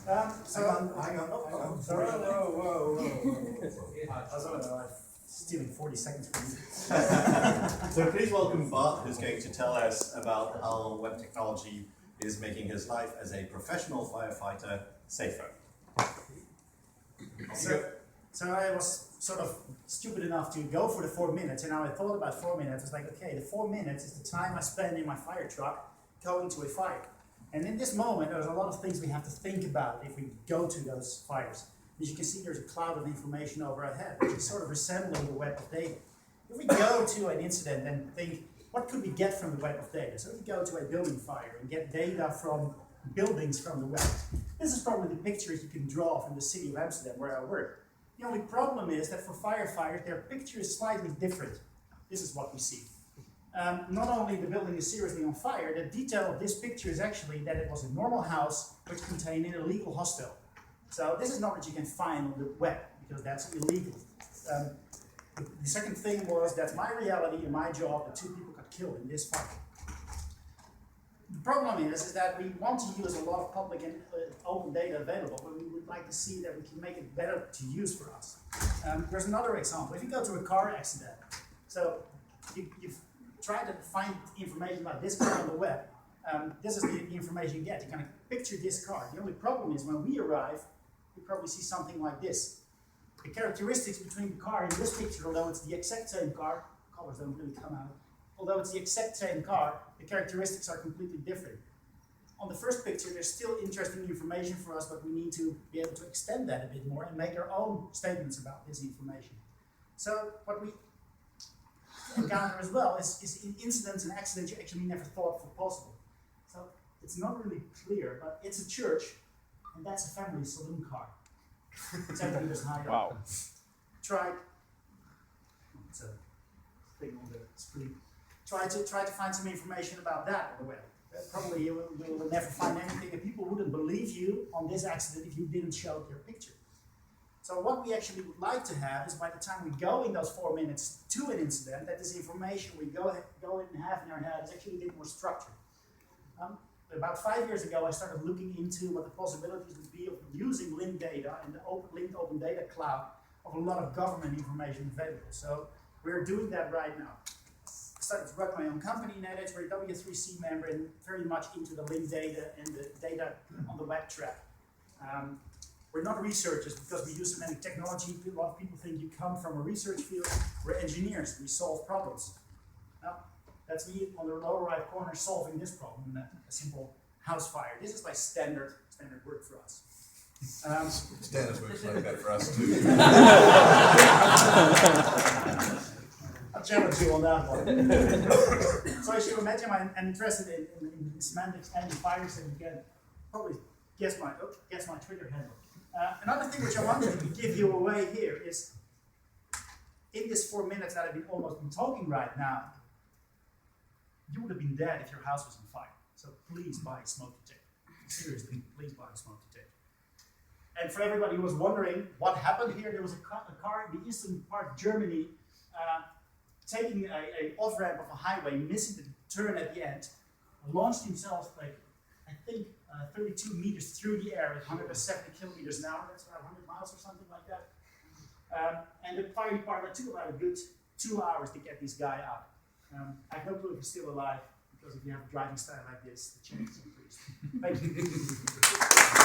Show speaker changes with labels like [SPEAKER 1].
[SPEAKER 1] Hang on.
[SPEAKER 2] Sorry. Whoa. Stealing 40 seconds from you.
[SPEAKER 1] So please welcome Bart, who's going to tell us about how web technology is making his life as a professional firefighter safer.
[SPEAKER 2] So I was sort of stupid enough to go for the 4 minutes, and now I thought about 4 minutes. I was like, okay, the 4 minutes is the time I spend in my fire truck going to a fire. And in this moment, there's a lot of things we have to think about if we go to those fires. As you can see, there's a cloud of information over our head, which is sort of resembling the web of data. If we go to an incident and think, what could we get from the web of data? So if we go to a building fire and get data from buildings from the web. This is probably the pictures you can draw from the city of Amsterdam where I work. The only problem is that for firefighters, their picture is slightly different. This is what we see. Not only the building is seriously on fire, the detail of this picture is actually that it was a normal house which contained an illegal hostel. So this is not what you can find on the web, because that's illegal. The second thing was that my reality and my job, that 2 people got killed in this fire. The problem is that we want to use a lot of public and open data available, but we would like to see that we can make it better to use for us. There's another example. If you go to a car accident, so you've tried to find information about this car on the web, this is the information you get. You kind of picture this car. The only problem is when we arrive, we probably see something like this. The characteristics between the car and this picture, although it's the exact same car, colors don't really come out, although it's the exact same car, the characteristics are completely different. On the first picture, there's still interesting information for us, but we need to be able to extend that a bit more and make our own statements about this information. So what we encounter as well is in incidents and accidents you actually never thought for possible. So it's not really clear, but it's a church, and that's a family saloon car. 10 meters high up.
[SPEAKER 3] Wow.
[SPEAKER 2] It's a thing on the screen. Try to find some information about that on the web. Probably you will never find anything, and people wouldn't believe you on this accident if you didn't show their picture. So what we actually would like to have is by the time we go in those 4 minutes to an incident, that this information we go in and have in our head is actually a bit more structured. About 5 years ago, I started looking into what the possibilities would be of using linked data and the linked open data cloud of a lot of government information available. So we're doing that right now. I started to run my own company in Edge. We're a W3C member and very much into the linked data and the data on the web track. We're not researchers because we use so many technology. A lot of people think you come from a research field. We're engineers. We solve problems. Now, that's me on the lower right corner solving this problem, a simple house fire. This is like standard work for us.
[SPEAKER 4] Standard works like that for us too.
[SPEAKER 2] I'll challenge you on that one. So as you imagine, I'm interested in semantics and fires, and you can probably guess my Twitter handle. Another thing which I wanted to give you away here is, in this 4 minutes that I've been almost talking right now, you would have been dead if your house was on fire. So please buy a smoke detector. Seriously, please buy a smoke detector. And for everybody who was wondering what happened here, there was a car in the eastern part of Germany taking an off-ramp of a highway, missing the turn at the end, launched himself like, I think, 32 meters through the air at 170 kilometers an hour. That's about 100 miles or something like that. And the fire department took about a good 2 hours to get this guy out. I have no clue if he's still alive, because if you have a driving style like this, the chance is increased. Thank you.